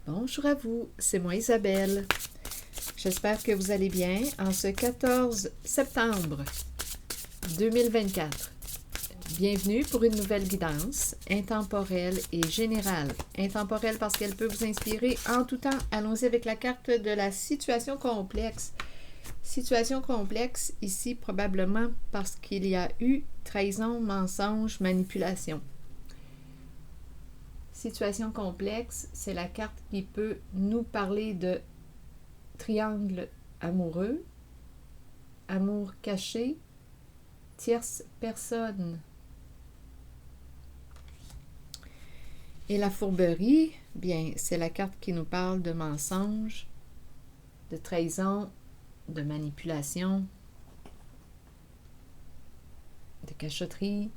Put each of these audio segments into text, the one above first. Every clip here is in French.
Bonjour à vous, c'est moi Isabelle. J'espère que vous allez bien en ce 14 septembre 2024. Bienvenue pour une nouvelle guidance intemporelle et générale. Intemporelle parce qu'elle peut vous inspirer en tout temps. Allons-y avec la carte de la situation complexe. Situation complexe ici probablement parce qu'il y a eu trahison, mensonge, manipulation. Situation complexe, c'est la carte qui peut nous parler de triangle amoureux, amour caché, tierce personne. Et la fourberie, bien, c'est la carte qui nous parle de mensonge, de trahison, de manipulation, de cachotterie.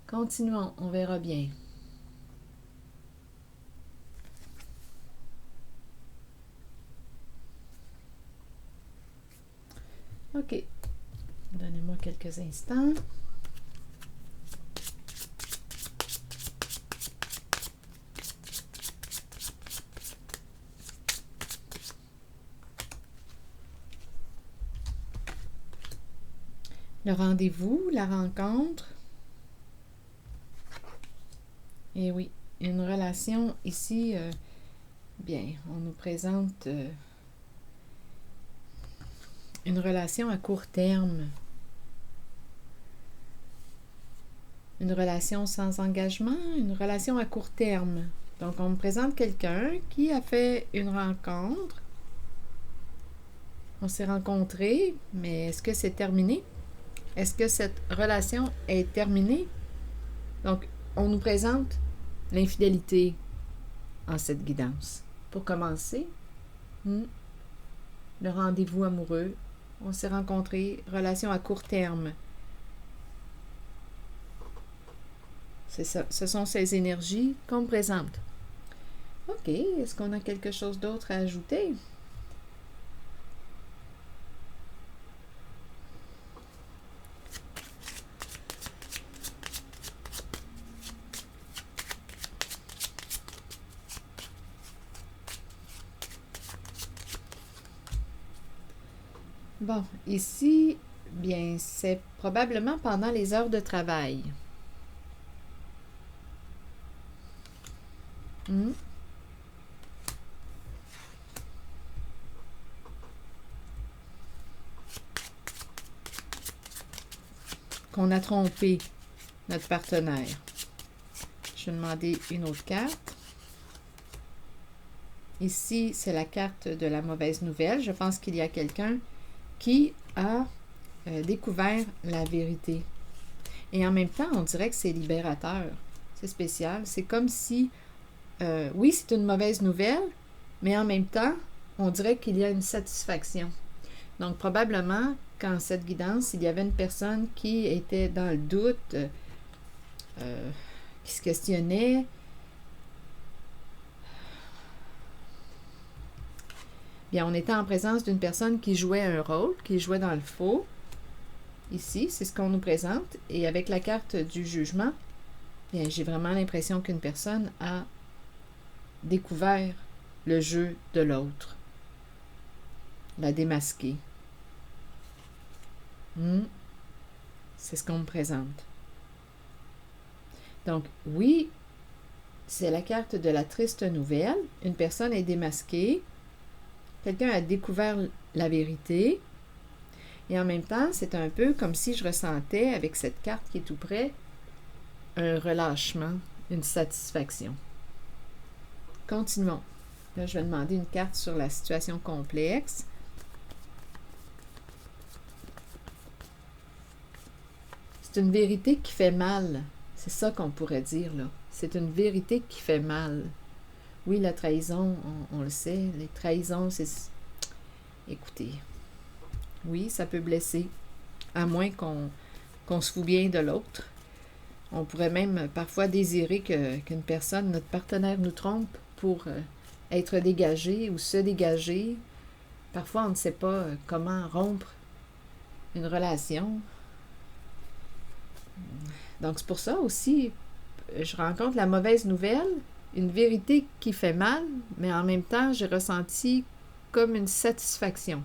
Continuons, on verra bien. OK. Donnez-moi quelques instants. Le rendez-vous, la rencontre. Et oui, une relation ici, bien, on nous présente une relation à court terme. Une relation sans engagement, une relation à court terme. Donc, on me présente quelqu'un qui a fait une rencontre. On s'est rencontrés, mais est-ce que c'est terminé? Est-ce que cette relation est terminée? Donc, on nous présente l'infidélité en cette guidance. Pour commencer, le rendez-vous amoureux. On s'est rencontrés, relation à court terme. C'est ça, ce sont ces énergies qu'on me présente. OK, est-ce qu'on a quelque chose d'autre à ajouter? Bon, ici, bien, c'est probablement pendant les heures de travail. Qu'on a trompé notre partenaire. Je vais demander une autre carte. Ici, c'est la carte de la mauvaise nouvelle. Je pense qu'il y a quelqu'un qui a découvert la vérité. Et en même temps, on dirait que c'est libérateur. C'est spécial. C'est comme si, oui, c'est une mauvaise nouvelle, mais en même temps, on dirait qu'il y a une satisfaction. Donc, probablement, qu'en cette guidance, il y avait une personne qui était dans le doute, qui se questionnait. Bien, on était en présence d'une personne qui jouait un rôle, qui jouait dans le faux. Ici, c'est ce qu'on nous présente. Et avec la carte du jugement, bien, j'ai vraiment l'impression qu'une personne a découvert le jeu de l'autre, l'a démasqué. C'est ce qu'on me présente. Donc, oui, c'est la carte de la triste nouvelle. Une personne est démasquée. Quelqu'un a découvert la vérité. Et en même temps, c'est un peu comme si je ressentais, avec cette carte qui est tout près, un relâchement, une satisfaction. Continuons. Là, je vais demander une carte sur la situation complexe. C'est une vérité qui fait mal. C'est ça qu'on pourrait dire, là. C'est une vérité qui fait mal. Oui, la trahison, on le sait. Les trahisons, c'est... Écoutez, oui, ça peut blesser. À moins qu'on se fout bien de l'autre. On pourrait même parfois désirer qu'une personne, notre partenaire, nous trompe pour être dégagé ou se dégager. Parfois, on ne sait pas comment rompre une relation. Donc, c'est pour ça aussi, je rencontre la mauvaise nouvelle, une vérité qui fait mal, mais en même temps, j'ai ressenti comme une satisfaction.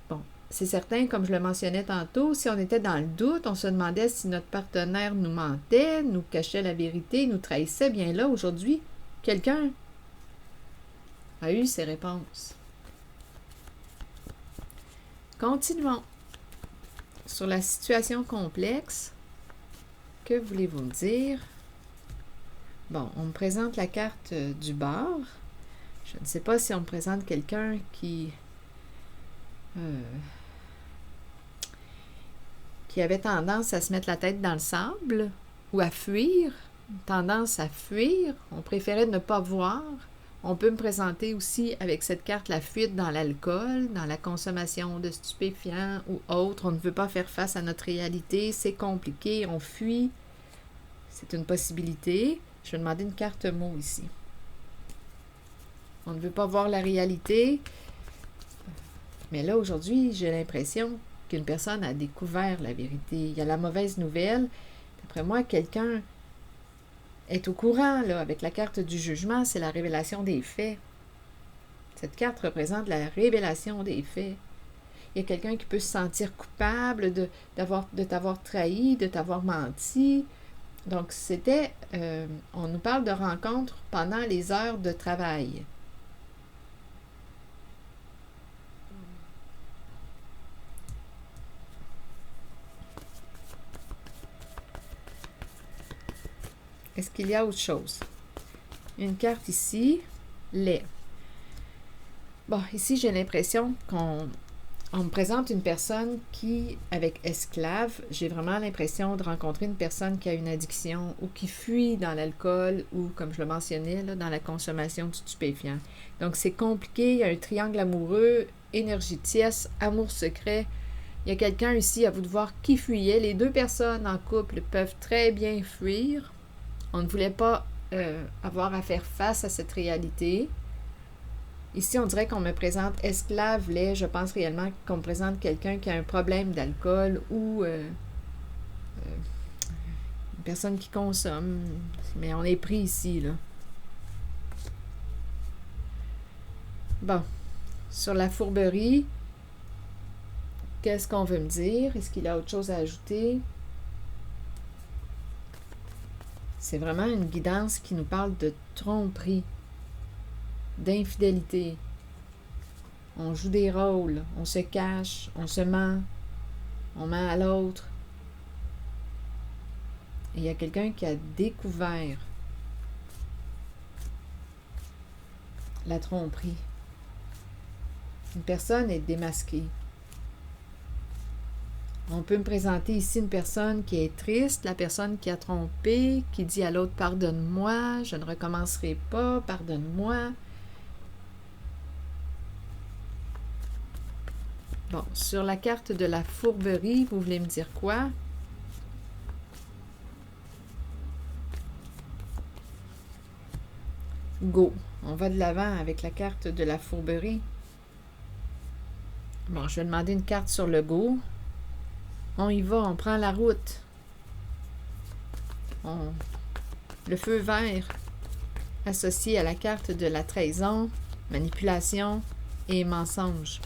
Bon, c'est certain, comme je le mentionnais tantôt, si on était dans le doute, on se demandait si notre partenaire nous mentait, nous cachait la vérité, nous trahissait, bien là, aujourd'hui, quelqu'un a eu ses réponses. Continuons. Sur la situation complexe, que voulez-vous me dire? Bon, on me présente la carte du bar. Je ne sais pas si on me présente quelqu'un qui avait tendance à se mettre la tête dans le sable ou à fuir, tendance à fuir. On préférait ne pas voir. On peut me présenter aussi avec cette carte la fuite dans l'alcool, dans la consommation de stupéfiants ou autre. On ne veut pas faire face à notre réalité, c'est compliqué, on fuit. C'est une possibilité. Je vais demander une carte mot ici. On ne veut pas voir la réalité. Mais là, aujourd'hui, j'ai l'impression qu'une personne a découvert la vérité. Il y a la mauvaise nouvelle. D'après moi, quelqu'un est au courant, là, avec la carte du jugement, c'est la révélation des faits. Cette carte représente la révélation des faits. Il y a quelqu'un qui peut se sentir coupable de t'avoir trahi, de t'avoir menti. Donc, on nous parle de rencontres pendant les heures de travail. Est-ce qu'il y a autre chose? Une carte ici, lait. Bon, ici, j'ai l'impression qu'on me présente une personne qui, avec esclave, j'ai vraiment l'impression de rencontrer une personne qui a une addiction ou qui fuit dans l'alcool ou, comme je le mentionnais, là, dans la consommation de stupéfiants. Donc, c'est compliqué. Il y a un triangle amoureux, énergie tiède, amour secret. Il y a quelqu'un ici, à vous de voir, qui fuyait. Les deux personnes en couple peuvent très bien fuir. On ne voulait pas avoir à faire face à cette réalité. Ici, on dirait qu'on me présente esclave, lait. Je pense réellement qu'on me présente quelqu'un qui a un problème d'alcool ou une personne qui consomme. Mais on est pris ici, là. Bon. Sur la fourberie, qu'est-ce qu'on veut me dire? Est-ce qu'il y a autre chose à ajouter? C'est vraiment une guidance qui nous parle de tromperie, d'infidélité. On joue des rôles, on se cache, on se ment, on ment à l'autre. Et il y a quelqu'un qui a découvert la tromperie. Une personne est démasquée. On peut me présenter ici une personne qui est triste, la personne qui a trompé, qui dit à l'autre « Pardonne-moi, je ne recommencerai pas, pardonne-moi ». Bon, sur la carte de la fourberie, vous voulez me dire quoi? Go. On va de l'avant avec la carte de la fourberie. Bon, je vais demander une carte sur le go. On y va, on prend la route. Le feu vert associé à la carte de la trahison, manipulation et mensonge.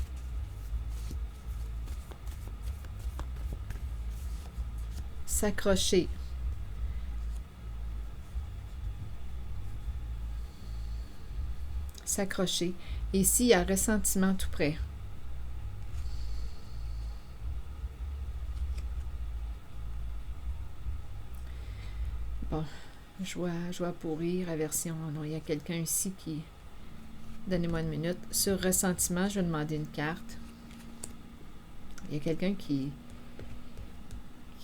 S'accrocher. S'accrocher. Et ici, il y a ressentiment tout près. Bon, joie pour rire, aversion. Non, il y a quelqu'un ici qui... Donnez-moi une minute. Sur ressentiment, je vais demander une carte. Il y a quelqu'un qui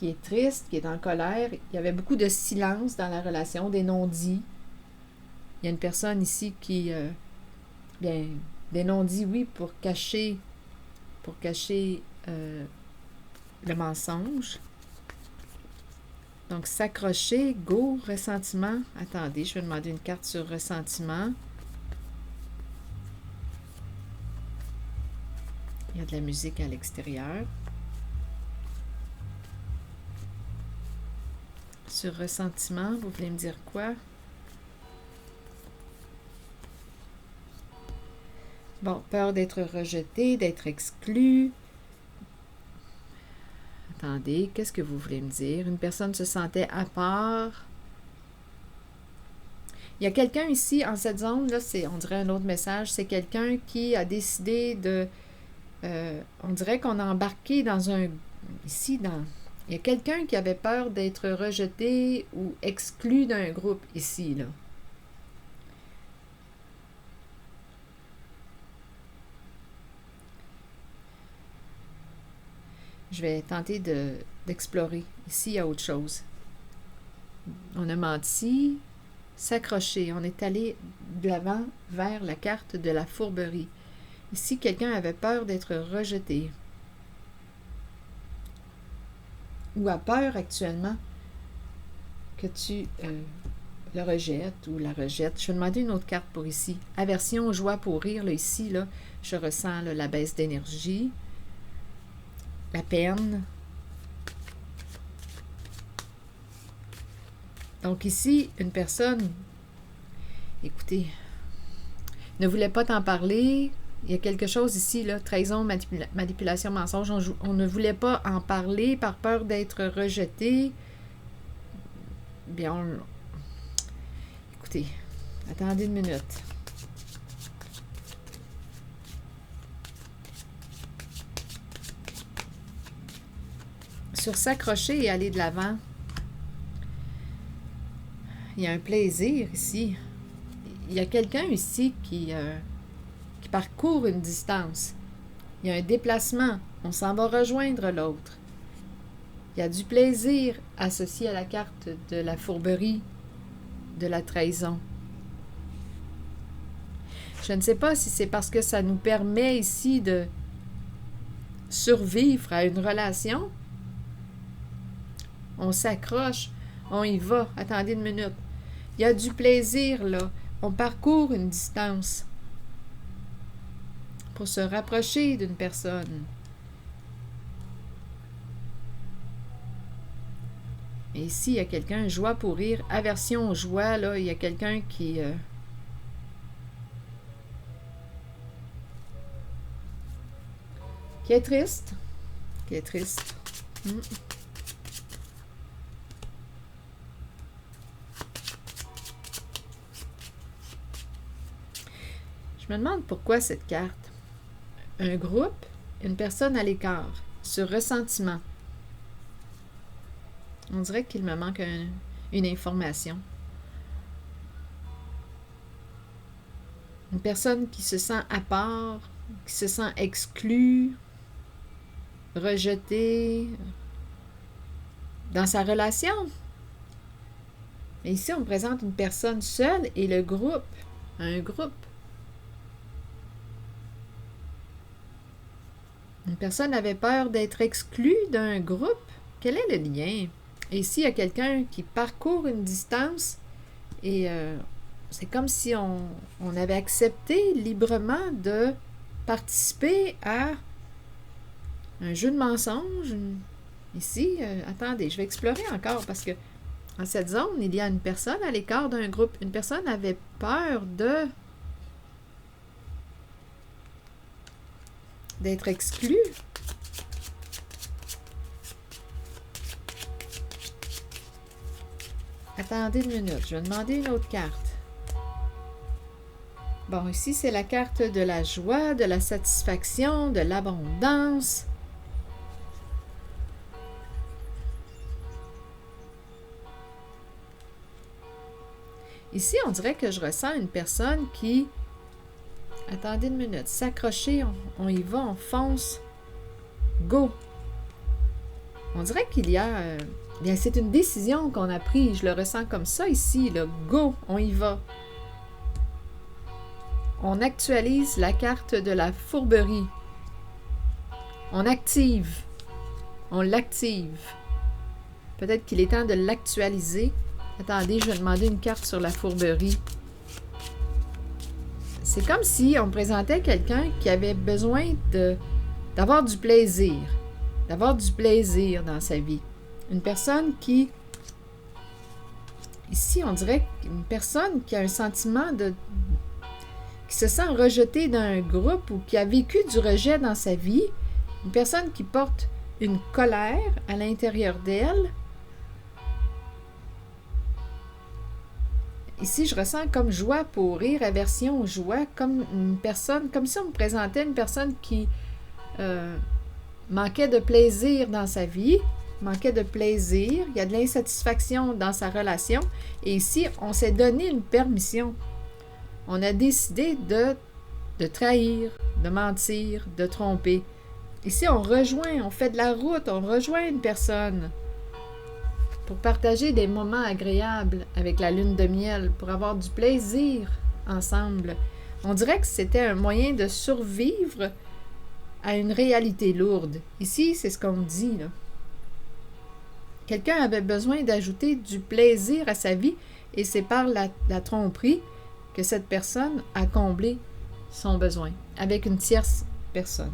est triste, qui est en colère. Il y avait beaucoup de silence dans la relation, des non-dits. Il y a une personne ici qui... des non-dits, oui, pour cacher le mensonge. Donc, s'accrocher, go, ressentiment. Attendez, je vais demander une carte sur ressentiment. Il y a de la musique à l'extérieur. Sur ressentiment, vous voulez me dire quoi? Bon, peur d'être rejeté, d'être exclu. Attendez, qu'est-ce que vous voulez me dire? Une personne se sentait à part. Il y a quelqu'un ici, en cette zone, là, on dirait un autre message, c'est quelqu'un qui a décidé de... on dirait qu'on a embarqué dans un... il y a quelqu'un qui avait peur d'être rejeté ou exclu d'un groupe ici, là. Je vais tenter d'explorer. Ici, il y a autre chose. On a menti, s'accrocher. On est allé de l'avant vers la carte de la fourberie. Ici, quelqu'un avait peur d'être rejeté. Ou a peur actuellement que tu le rejettes ou la rejettes. Je vais demander une autre carte pour ici. Aversion, joie pour rire. Là, ici, là, je ressens là, la baisse d'énergie, la peine. Donc ici, une personne, écoutez, ne voulait pas t'en parler. Il y a quelque chose ici, là, trahison, manipulation, mensonge. On ne voulait pas en parler par peur d'être rejeté. Bien, écoutez, attendez une minute. Sur s'accrocher et aller de l'avant, il y a un plaisir ici. Il y a quelqu'un ici qui parcourt une distance. Il y a un déplacement. On s'en va rejoindre l'autre. Il y a du plaisir associé à la carte de la fourberie, de la trahison. Je ne sais pas si c'est parce que ça nous permet ici de survivre à une relation. On s'accroche, on y va. Attendez une minute. Il y a du plaisir, là. On parcourt une distance pour se rapprocher d'une personne. Et ici, il y a quelqu'un, joie pour rire, aversion, joie, là, il y a quelqu'un qui est triste. Qui est triste. Je me demande pourquoi cette carte. Un groupe, une personne à l'écart, sur ressentiment. On dirait qu'il me manque une information. Une personne qui se sent à part, qui se sent exclue, rejetée dans sa relation. Et ici, on présente une personne seule et le groupe, un groupe. Une personne avait peur d'être exclue d'un groupe. Quel est le lien? Et ici, il y a quelqu'un qui parcourt une distance et c'est comme si on avait accepté librement de participer à un jeu de mensonges. Ici, attendez, je vais explorer encore parce que dans cette zone, il y a une personne à l'écart d'un groupe. Une personne avait peur d'être exclue. Attendez une minute, je vais demander une autre carte. Bon, ici, c'est la carte de la joie, de la satisfaction, de l'abondance. Ici, on dirait que je ressens une personne qui... Attendez une minute, s'accrocher, on y va, on fonce. Go! On dirait qu'il y a... bien, c'est une décision qu'on a prise, je le ressens comme ça ici, là. Go! On y va. On actualise la carte de la fourberie. On active. On l'active. Peut-être qu'il est temps de l'actualiser. Attendez, je vais demander une carte sur la fourberie. C'est comme si on présentait quelqu'un qui avait besoin d'avoir du plaisir. D'avoir du plaisir dans sa vie. Une personne qui... Ici, on dirait une personne qui a un sentiment qui se sent rejeté d'un groupe ou qui a vécu du rejet dans sa vie, une personne qui porte une colère à l'intérieur d'elle. Ici, je ressens comme joie pour rire, aversion, joie, comme une personne, comme si on me présentait une personne qui manquait de plaisir dans sa vie, manquait de plaisir, il y a de l'insatisfaction dans sa relation, et ici, on s'est donné une permission. On a décidé de trahir, de mentir, de tromper. Ici, on fait de la route, on rejoint une personne pour partager des moments agréables avec la lune de miel, pour avoir du plaisir ensemble. On dirait que c'était un moyen de survivre à une réalité lourde. Ici, c'est ce qu'on me dit, là. Quelqu'un avait besoin d'ajouter du plaisir à sa vie et c'est par la tromperie que cette personne a comblé son besoin avec une tierce personne.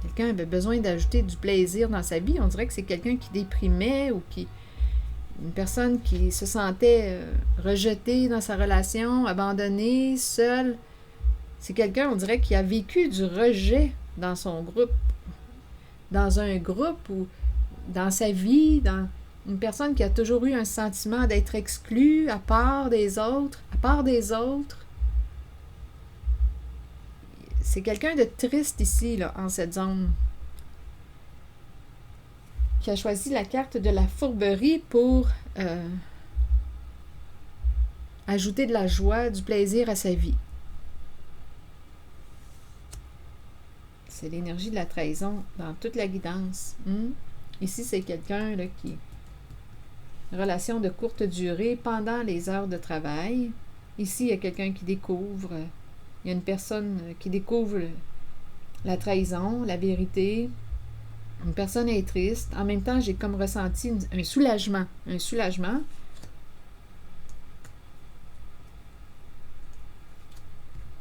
Quelqu'un avait besoin d'ajouter du plaisir dans sa vie. On dirait que c'est quelqu'un qui déprimait ou une personne qui se sentait rejetée dans sa relation, abandonnée, seule. C'est quelqu'un, on dirait, qui a vécu du rejet dans son groupe, dans un groupe ou dans sa vie, dans une personne qui a toujours eu un sentiment d'être exclue, à part des autres. C'est quelqu'un de triste ici, là, en cette zone, qui a choisi la carte de la fourberie pour ajouter de la joie, du plaisir à sa vie. C'est l'énergie de la trahison dans toute la guidance. Ici, c'est quelqu'un là, qui... relation de courte durée pendant les heures de travail. Ici, il y a quelqu'un qui découvre... il y a une personne qui découvre la trahison, la vérité. Une personne est triste. En même temps, j'ai comme ressenti un soulagement. Un soulagement.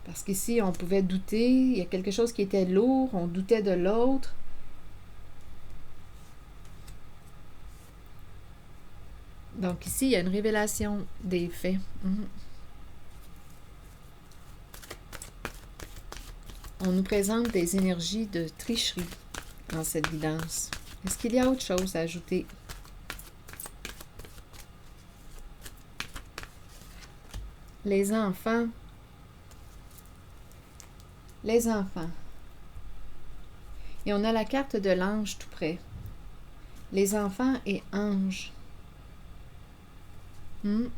Parce qu'ici, on pouvait douter. Il y a quelque chose qui était lourd. On doutait de l'autre. Donc ici, il y a une révélation des faits. On nous présente des énergies de tricherie dans cette guidance. Est-ce qu'il y a autre chose à ajouter? Les enfants. Les enfants. Et on a la carte de l'ange tout près. Les enfants et anges. Il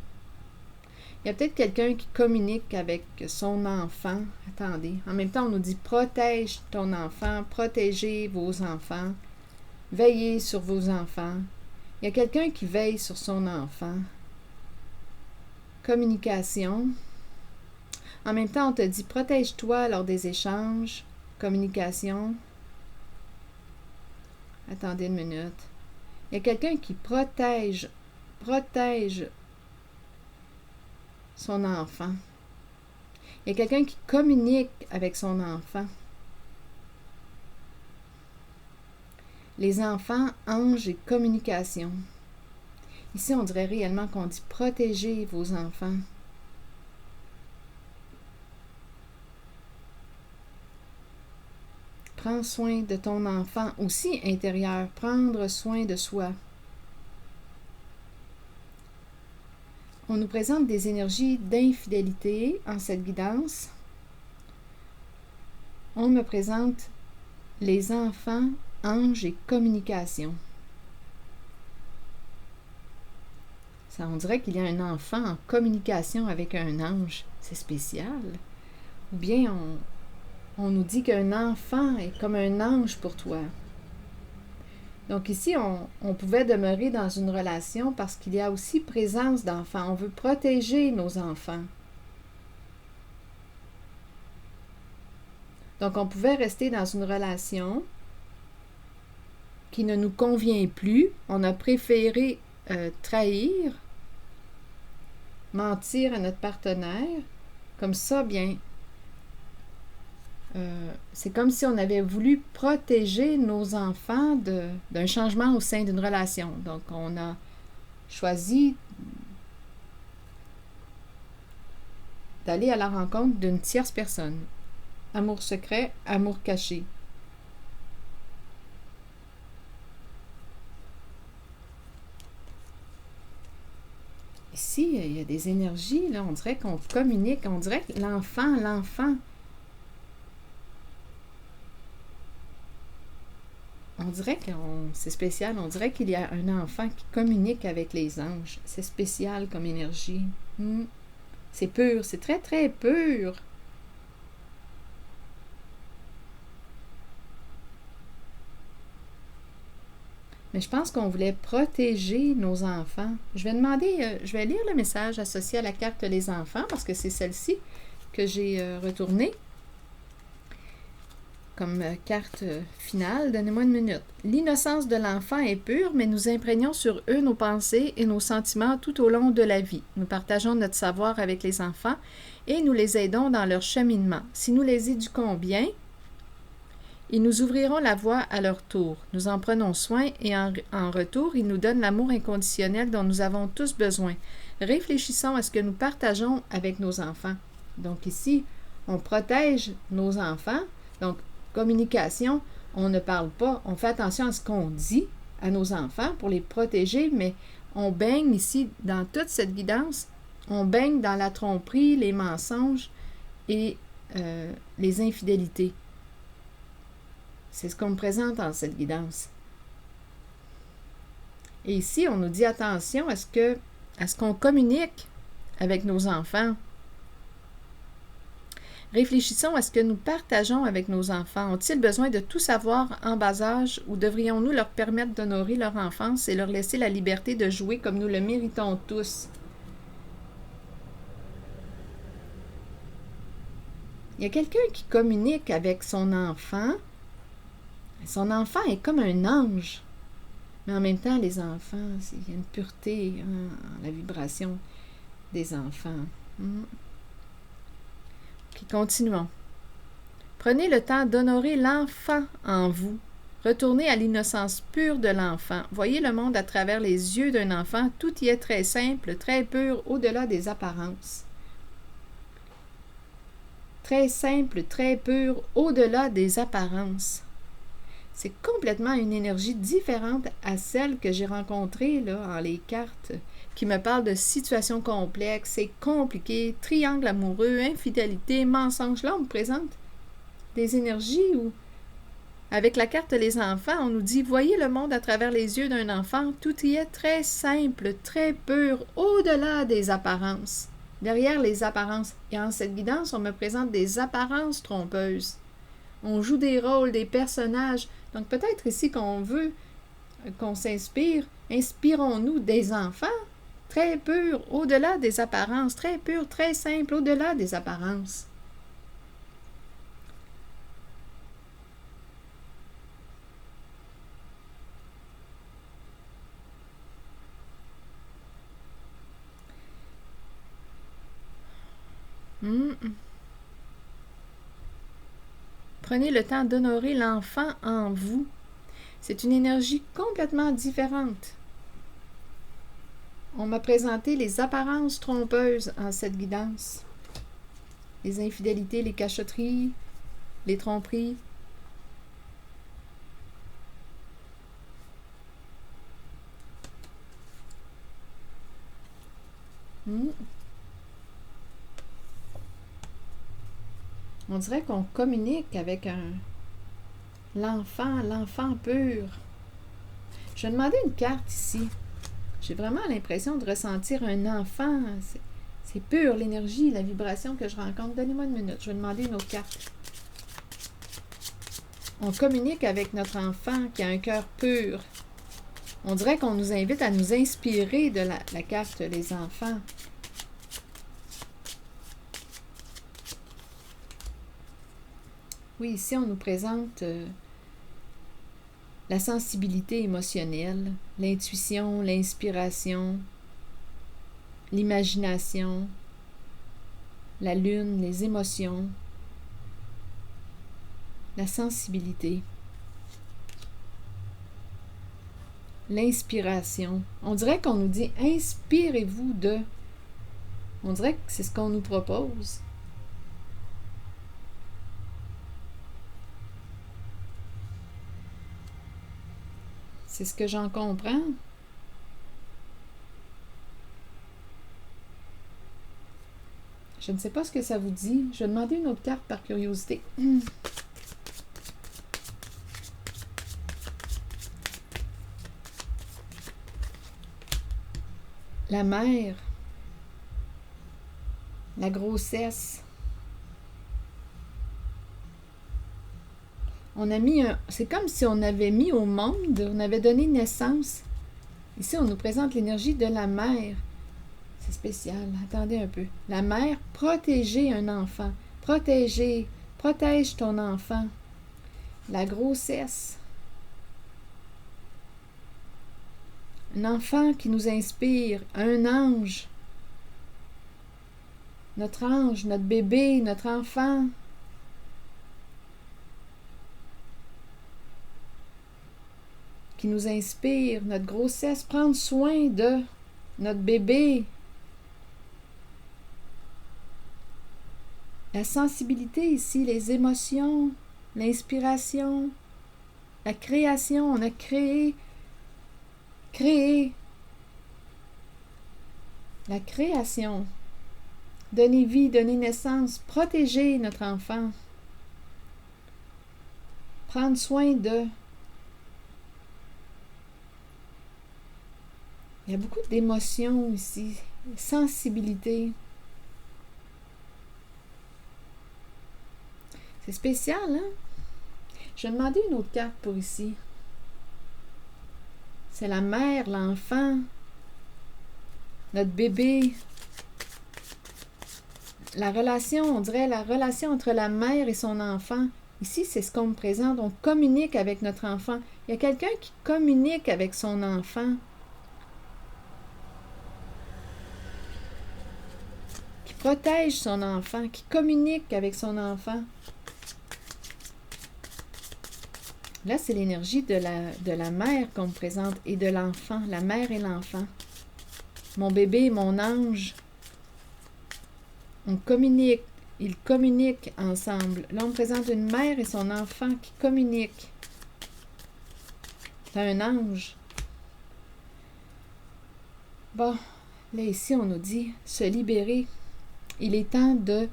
y a peut-être quelqu'un qui communique avec son enfant. Attendez. En même temps, on nous dit protège ton enfant, protégez vos enfants, veillez sur vos enfants. Il y a quelqu'un qui veille sur son enfant. Communication. En même temps, on te dit protège-toi lors des échanges. Communication. Attendez une minute. Il y a quelqu'un qui protège son enfant. Il y a quelqu'un qui communique avec son enfant. Les enfants, anges et communication. Ici, on dirait réellement qu'on dit protégez vos enfants. Prends soin de ton enfant aussi intérieur. Prendre soin de soi. On nous présente des énergies d'infidélité en cette guidance. On me présente les enfants, anges et communication. Ça, on dirait qu'il y a un enfant en communication avec un ange. C'est spécial. Ou bien on nous dit qu'un enfant est comme un ange pour toi. Donc ici, on pouvait demeurer dans une relation parce qu'il y a aussi présence d'enfants. On veut protéger nos enfants. Donc on pouvait rester dans une relation qui ne nous convient plus. On a préféré trahir, mentir à notre partenaire. Comme ça, bien... c'est comme si on avait voulu protéger nos enfants d'un changement au sein d'une relation. Donc, on a choisi d'aller à la rencontre d'une tierce personne. Amour secret, amour caché. Ici, il y a des énergies, là, on dirait qu'on communique, on dirait que l'enfant, on dirait que c'est spécial, on dirait qu'il y a un enfant qui communique avec les anges. C'est spécial comme énergie. C'est pur, c'est très, très pur. Mais je pense qu'on voulait protéger nos enfants. Je vais demander, je vais lire le message associé à la carte Les enfants, parce que c'est celle-ci que j'ai retournée comme carte finale. Donnez-moi une minute. L'innocence de l'enfant est pure, mais nous imprégnons sur eux nos pensées et nos sentiments tout au long de la vie. Nous partageons notre savoir avec les enfants et nous les aidons dans leur cheminement. Si nous les éduquons bien, ils nous ouvriront la voie à leur tour. Nous en prenons soin et en retour, ils nous donnent l'amour inconditionnel dont nous avons tous besoin. Réfléchissons à ce que nous partageons avec nos enfants. Donc ici, on protège nos enfants. Donc, communication, on ne parle pas, on fait attention à ce qu'on dit à nos enfants pour les protéger, mais on baigne ici dans toute cette guidance, on baigne dans la tromperie, les mensonges et les infidélités. C'est ce qu'on me présente dans cette guidance. Et ici, on nous dit attention à ce qu'on communique avec nos enfants. Réfléchissons à ce que nous partageons avec nos enfants. Ont-ils besoin de tout savoir en bas âge ou devrions-nous leur permettre d'honorer leur enfance et leur laisser la liberté de jouer comme nous le méritons tous? Il y a quelqu'un qui communique avec son enfant. Son enfant est comme un ange. Mais en même temps, les enfants, il y a une pureté en la vibration des enfants. Okay, continuons. Prenez le temps d'honorer l'enfant en vous. Retournez à l'innocence pure de l'enfant. Voyez le monde à travers les yeux d'un enfant. Tout y est très simple, très pur, au-delà des apparences. Très simple, très pur, au-delà des apparences. C'est complètement une énergie différente à celle que j'ai rencontrée là, en les cartes, qui me parle de situations complexes, c'est compliqué, triangle amoureux, infidélité, mensonge. Là, on me présente des énergies où, avec la carte Les enfants, on nous dit « Voyez le monde à travers les yeux d'un enfant, tout y est très simple, très pur, au-delà des apparences. » Derrière les apparences. Et en cette guidance, on me présente des apparences trompeuses. On joue des rôles, des personnages. Donc peut-être ici qu'on veut qu'on s'inspire. Inspirons-nous des enfants très purs, au-delà des apparences, très purs, très simples, au-delà des apparences. Prenez le temps d'honorer l'enfant en vous. C'est une énergie complètement différente. On m'a présenté les apparences trompeuses en cette guidance. Les infidélités, les cachotteries, les tromperies. On dirait qu'on communique avec l'enfant pur. Je vais demander une carte ici. J'ai vraiment l'impression de ressentir un enfant. C'est pur, l'énergie, la vibration que je rencontre. Donnez-moi une minute, je vais demander une autre carte. On communique avec notre enfant qui a un cœur pur. On dirait qu'on nous invite à nous inspirer de la carte Les enfants. Oui, ici, on nous présente la sensibilité émotionnelle, l'intuition, l'inspiration, l'imagination, la lune, les émotions, la sensibilité, l'inspiration. On dirait qu'on nous dit « Inspirez-vous de... » On dirait que c'est ce qu'on nous propose. C'est ce que j'en comprends. Je ne sais pas ce que ça vous dit. Je vais demander une autre carte par curiosité. La mère. La grossesse. On a mis un... C'est comme si on avait mis au monde, on avait donné naissance. Ici, on nous présente l'énergie de la mère. C'est spécial. Attendez un peu. La mère, protéger un enfant. Protéger. Protège ton enfant. La grossesse. Un enfant qui nous inspire. Un ange. Notre ange, notre bébé, notre enfant. Qui nous inspire, notre grossesse, prendre soin de notre bébé. La sensibilité ici, les émotions, l'inspiration, la création, on a créé, la création, donner vie, donner naissance, protéger notre enfant, prendre soin de. Il y a beaucoup d'émotions ici, sensibilité. C'est spécial, hein? Je vais demander une autre carte pour ici. C'est la mère, l'enfant, notre bébé. La relation, on dirait la relation entre la mère et son enfant. Ici, c'est ce qu'on me présente. On communique avec notre enfant. Il y a quelqu'un qui communique avec son enfant. Qui protège son enfant, qui communique avec son enfant. Là, c'est l'énergie de la mère qu'on me présente et de l'enfant, la mère et l'enfant. Mon bébé, mon ange, on communique, ils communiquent ensemble. Là, on me présente une mère et son enfant qui communiquent. C'est un ange. Bon, là, ici, on nous dit se libérer. Il est temps de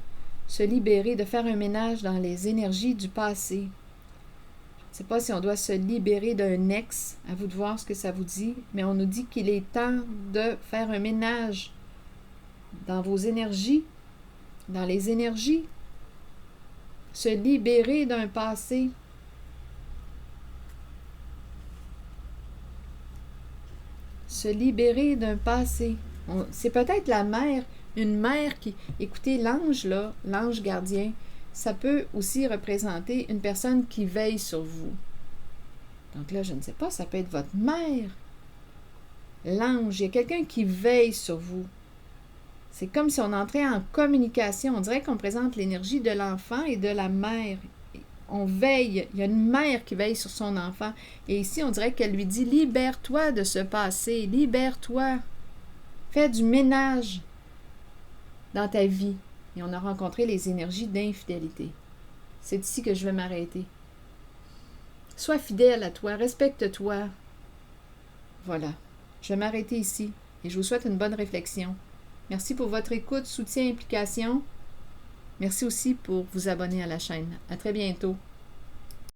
se libérer, de faire un ménage dans les énergies du passé. Je ne sais pas si on doit se libérer d'un ex, à vous de voir ce que ça vous dit, mais on nous dit qu'il est temps de faire un ménage dans vos énergies, dans les énergies, se libérer d'un passé. Se libérer d'un passé. C'est peut-être la mère, une mère qui... Écoutez, l'ange, là, l'ange gardien, ça peut aussi représenter une personne qui veille sur vous. Donc là, je ne sais pas, ça peut être votre mère. L'ange, il y a quelqu'un qui veille sur vous. C'est comme si on entrait en communication. On dirait qu'on présente l'énergie de l'enfant et de la mère. On veille. Il y a une mère qui veille sur son enfant. Et ici, on dirait qu'elle lui dit « Libère-toi de ce passé. Libère-toi. Fais du ménage dans ta vie. » Et on a rencontré les énergies d'infidélité. C'est ici que je vais m'arrêter. Sois fidèle à toi, respecte-toi. Voilà. Je vais m'arrêter ici et je vous souhaite une bonne réflexion. Merci pour votre écoute, soutien, implication. Merci aussi pour vous abonner à la chaîne. À très bientôt.